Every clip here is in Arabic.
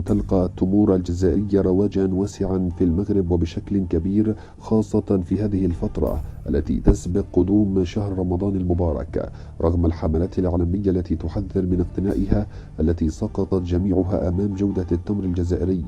تلقى التمور الجزائرية رواجا واسعا في المغرب وبشكل كبير، خاصة في هذه الفترة التي تسبق قدوم شهر رمضان المبارك، رغم الحملات الإعلامية التي تحذر من اقتنائها التي سقطت جميعها أمام جودة التمر الجزائري.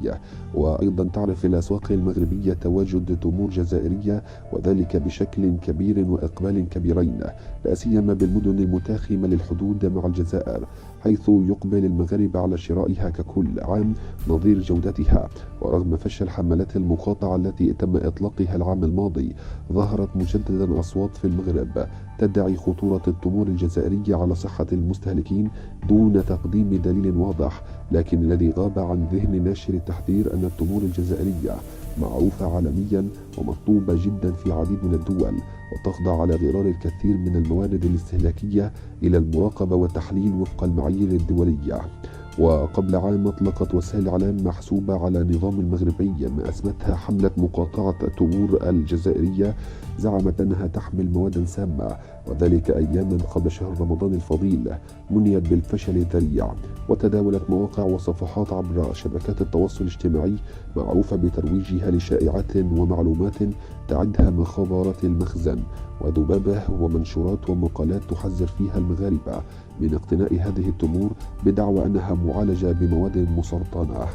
وأيضا تعرف الأسواق المغربية تواجد تمور جزائرية، وذلك بشكل كبير وإقبال كبيرين، لا سيما بالمدن المتاخمة للحدود مع الجزائر، حيث يقبل المغاربة على شرائها ككل عام نظير جودتها. ورغم فشل حملات المقاطعة التي تم إطلاقها العام الماضي، ظهرت مجددا أصوات في المغرب تدعي خطورة التمور الجزائرية على صحة المستهلكين دون تقديم دليل واضح، لكن الذي غاب عن ذهن ناشر التحذير أن التمور الجزائرية معروفة عالميا ومطلوبة جدا في عديد من الدول، وتخضع على غرار الكثير من الموارد الاستهلاكية إلى المراقبة والتحليل وفق المعايير الدولية. وقبل عام أطلقت وسائل الإعلام محسوبة على النظام المغربي ما أسمتها حملة مقاطعة التمور الجزائرية، زعمت أنها تحمل مواد سامة، وذلك أياما قبل شهر رمضان الفضيل، منيت بالفشل الذريع. وتداولت مواقع وصفحات عبر شبكات التواصل الاجتماعي معروفة بترويجها لشائعات ومعلومات تعدها مخابرات المخزن وذبابه، ومنشورات ومقالات تحذر فيها المغاربة من اقتناء هذه التمور بدعوى أنها معالجة بمواد مسرطنة.